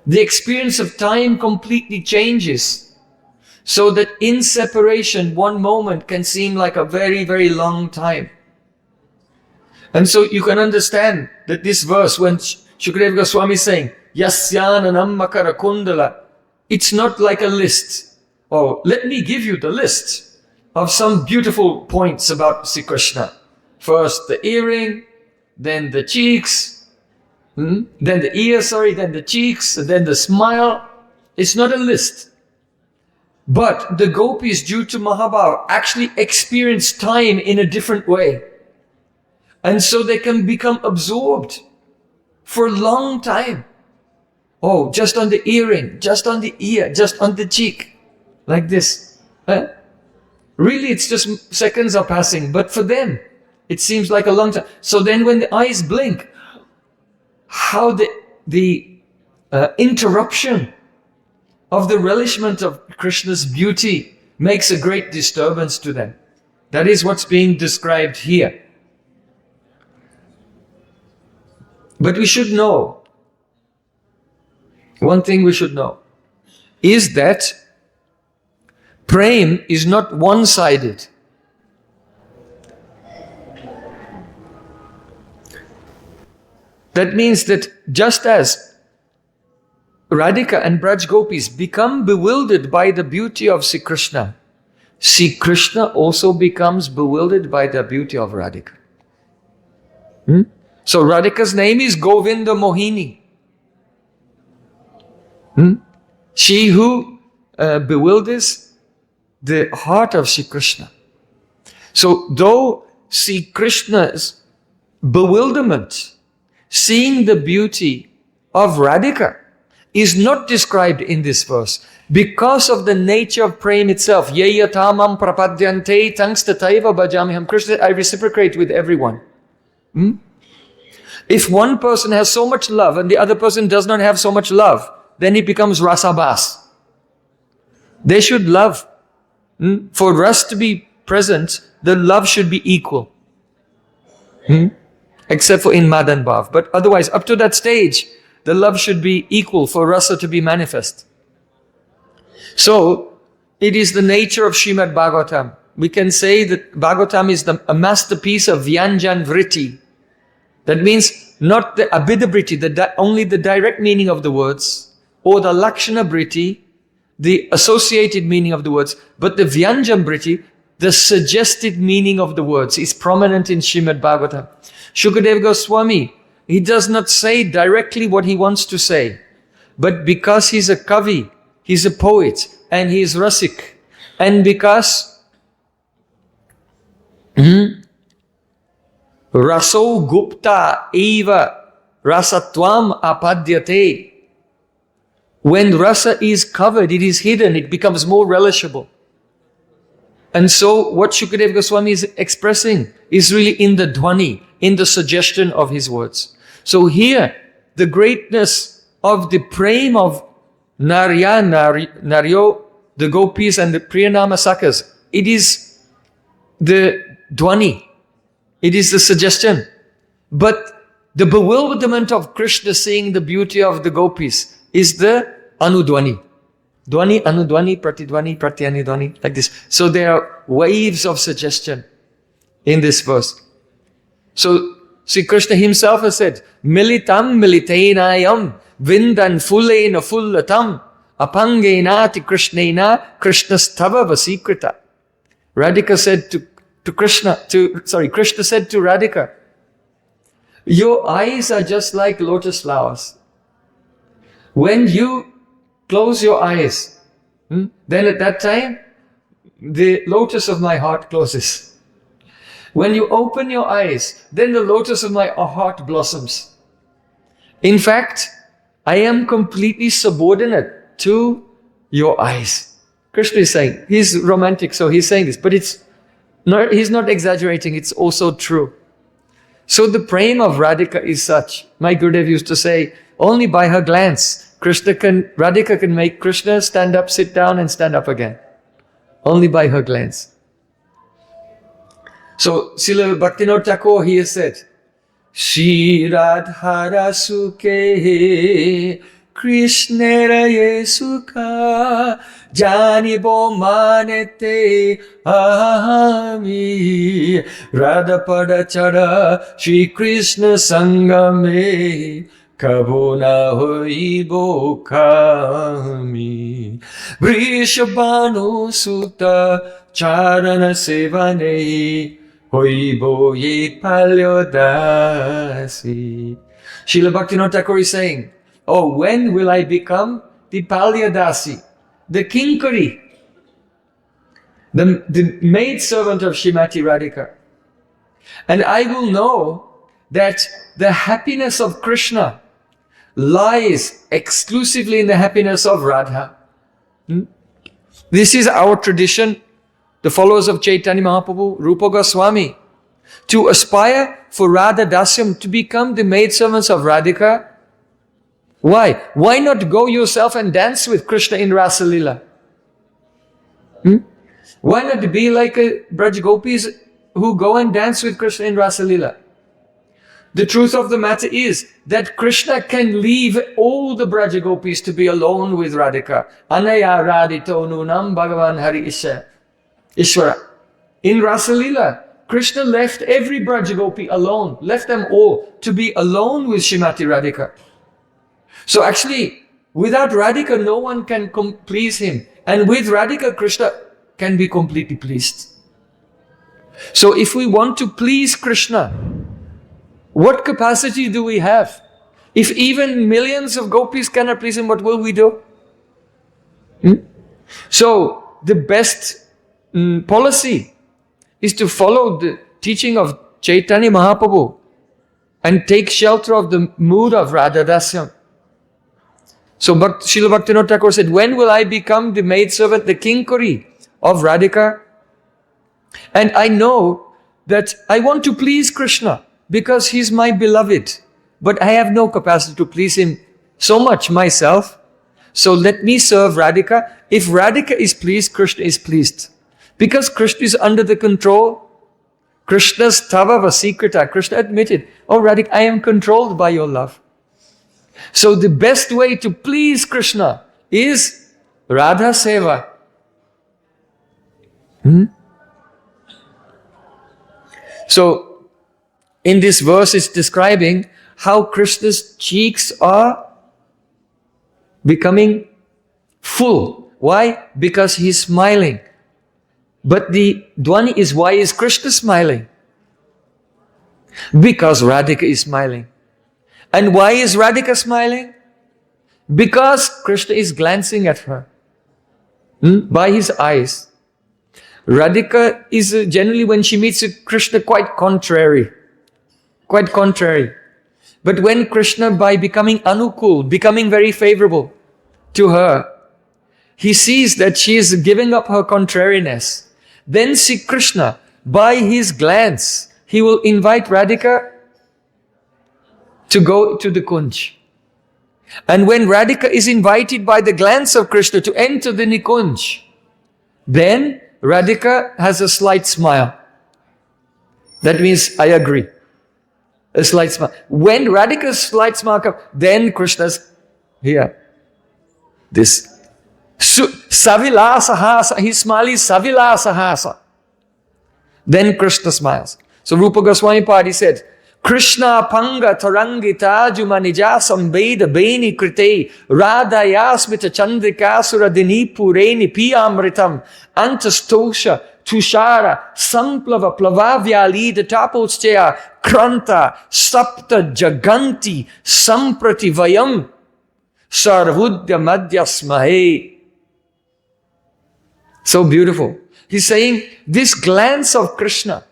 The experience of time completely changes. So that in separation, one moment can seem like a very, very long time. And so you can understand that this verse, when Shukadeva Goswami is saying, Yasyananam makara kundala, it's not like a list. Oh, let me give you the list of some beautiful points about Sri Krishna. First the earring, then the cheeks, then the ear, then the cheeks, and then the smile. It's not a list. But the gopis, due to Mahabhav, actually experience time in a different way. And so they can become absorbed for a long time. Oh, just on the earring, just on the ear, just on the cheek. Like this. Really, it's just seconds are passing. But for them, it seems like a long time. So then when the eyes blink, how the interruption of the relishment of Krishna's beauty makes a great disturbance to them. That is what's being described here. But we should know, one thing we should know, is that Prem is not one-sided. That means that just as Radhika and Braj Gopis become bewildered by the beauty of Sri Krishna also becomes bewildered by the beauty of Radhika. So Radhika's name is Govinda Mohini. She who bewilders the heart of Sri Krishna. So though Sri Krishna's bewilderment, seeing the beauty of Radhika, is not described in this verse because of the nature of Prem itself. Yeyatamam prapadyante tangstataiva bhajamiham. Krishna, I reciprocate with everyone. If one person has so much love and the other person does not have so much love, then it becomes rasabas. They should love. For ras to be present, the love should be equal. Except for in Madan Bhav. But otherwise, up to that stage, the love should be equal for rasa to be manifest. So, it is the nature of Srimad Bhagavatam. We can say that Bhagavatam is a masterpiece of Vyanjan Vritti. That means not the Abheda Vritti, only the direct meaning of the words, or the Lakshana Vritti, the associated meaning of the words, but the Vyanjan Vritti, the suggested meaning of the words, is prominent in Srimad Bhagavatam. Shukadeva Goswami, he does not say directly what he wants to say, but because he's a kavi, he's a poet, and he is rasik, and because raso gupta eva rasatvam apadyate, when rasa is covered, it is hidden, it becomes more relishable. And so what Shukadeva Goswami is expressing is really in the dhvani, in the suggestion of his words. So here, the greatness of the prem of Naryo, the gopis and the Priyanama Sakhas, it is the dhvani, it is the suggestion. But the bewilderment of Krishna seeing the beauty of the gopis is the anudhvani. Dhvani, anudhvani, pratidhvani, pratyanudhvani, like this. So there are waves of suggestion in this verse. So Sri Krishna himself has said, Militam militainayam vindan fullena fullatam apangenati krishnena krishnastava vasikrita. Radhika said to Krishna, Krishna said to Radhika, your eyes are just like lotus flowers. When you close your eyes, then at that time, the lotus of my heart closes. When you open your eyes, then the lotus of my heart blossoms. In fact, I am completely subordinate to your eyes. Krishna is saying, he's romantic, so he's saying this, but he's not exaggerating, it's also true. So the prem of Radhika is such. My Gurudev used to say, only by her glance, Radhika can make Krishna stand up, sit down and stand up again. Only by her glance. So, Srila Bhaktivinoda Thakur, he has said, Shri Radhara Sukhe Krishnera Yesuka Janibo Manete Ahami Radha Padachara Shri Krishna Sangame Kabona hoibo kami Vrishabhanu Sutta Charana Sevane Hoibo ye palyodasi. Srila Bhaktivinoda Thakur is saying, oh, when will I become the palyodasi, the kinkari, the maid servant of Srimati Radhika? And I will know that the happiness of Krishna lies exclusively in the happiness of Radha. This is our tradition, the followers of Chaitanya Mahaprabhu, Rupa Goswami, to aspire for Radha Dasyam, to become the maidservants of Radhika. Why? Why not go yourself and dance with Krishna in Rasa Leela? Why not be like Braj Gopis who go and dance with Krishna in Rasa Leela? The truth of the matter is that Krishna can leave all the Braja Gopis to be alone with Radhika. Anaya radito nunam Bhagavan Hari Ishvara. In Rasa Leela, Krishna left every Braja Gopi alone, left them all to be alone with Srimati Radhika. So actually, without Radhika, no one can please him. And with Radhika, Krishna can be completely pleased. So if we want to please Krishna, what capacity do we have? If even millions of gopis cannot please him, what will we do? So the best policy is to follow the teaching of Chaitanya Mahaprabhu and take shelter of the mood of Radha Dasyam. So Srila Bhaktivinoda Thakur said, when will I become the maidservant, the kinkari of Radhika? And I know that I want to please Krishna because he's my beloved, but I have no capacity to please him so much myself. So let me serve Radhika. If Radhika is pleased, Krishna is pleased. Because Krishna is under the control, Krishna's tava vasikrita, Krishna admitted, oh Radhika, I am controlled by your love. So the best way to please Krishna is Radha Seva. So in this verse it's describing how Krishna's cheeks are becoming full. Why? Because he's smiling. But the Dwani is, why is Krishna smiling? Because Radhika is smiling. And why is Radhika smiling? Because Krishna is glancing at her by his eyes. Radhika is generally, when she meets Krishna, quite contrary. Quite contrary. But when Krishna, by becoming anukul, becoming very favorable to her, he sees that she is giving up her contrariness. Then see Krishna, by his glance, he will invite Radhika to go to the Kunj. And when Radhika is invited by the glance of Krishna to enter the Nikunj, then Radhika has a slight smile. That means, I agree. A slight smile. When Radhika's slight smile comes, then Krishna's here. This Savilasahasa, his smile is Savilasahasa. Then Krishna smiles. So Rupa Goswami Padi said, Krishna panga tarangita jumanija sambeda beni krite radaya smita chandrika suradini pureni piyamritam antastosha tushara samplava plavavyalida taposteya kranta sapta jaganti samprati vayam sarvudya madhyasmahe. So beautiful. He's saying this glance of Krishna,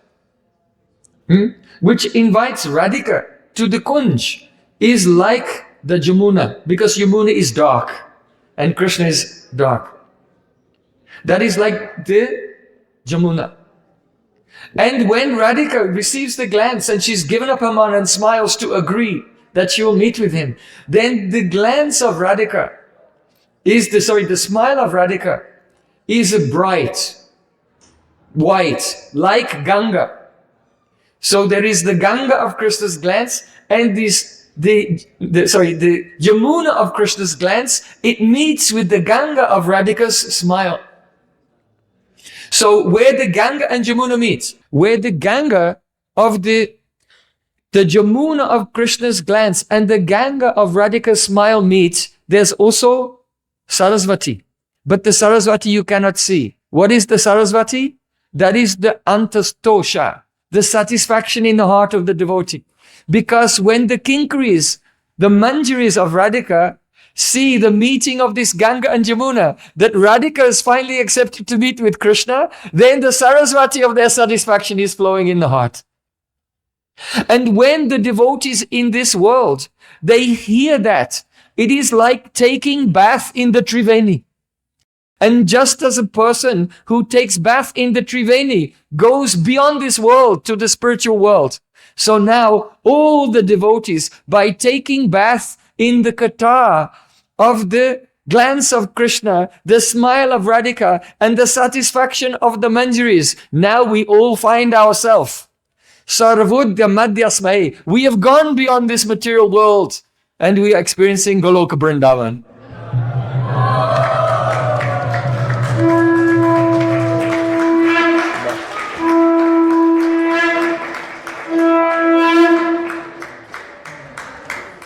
which invites Radhika to the Kunj, is like the Jamuna, because Yamuna is dark and Krishna is dark. That is like the Jamuna. And when Radhika receives the glance and she's given up her mind and smiles to agree that she will meet with him, then the glance of Radhika is the smile of Radhika is a bright, white, like Ganga. So there is the Ganga of Krishna's glance and the Yamuna of Krishna's glance. It meets with the Ganga of Radhika's smile. So where the Ganga and Yamuna meet, where the Ganga of the Yamuna of Krishna's glance and the Ganga of Radhika's smile meet, there's also Sarasvati. But the Sarasvati you cannot see. What is the Sarasvati? That is the antastosha, the satisfaction in the heart of the devotee. Because when the kinkaris, the manjaris of Radhika, see the meeting of this Ganga and Yamuna, that Radhika is finally accepted to meet with Krishna, then the Sarasvati of their satisfaction is flowing in the heart. And when the devotees in this world, they hear that, it is like taking bath in the Triveni. And just as a person who takes bath in the Triveni goes beyond this world to the spiritual world, so now all the devotees, by taking bath in the kata of the glance of Krishna, the smile of Radhika, and the satisfaction of the manjaris, now we all find ourselves Sarvudya Madhyasmai. We have gone beyond this material world and we are experiencing Goloka Vrindavan.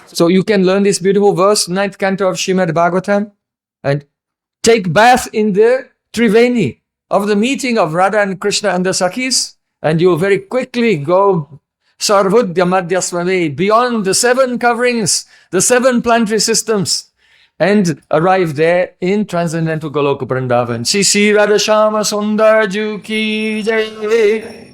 So you can learn this beautiful verse, 9th canto of Srimad Bhagavatam, and take bath in the Triveni of the meeting of Radha and Krishna and the Sakhis, and you will very quickly go Sarvudya Madhyasvame, beyond the 7 coverings, the 7 planetary systems, and arrive there in transcendental Goloka Vrindavan. Shri Radha Shama Sundar Ju Ki Jai.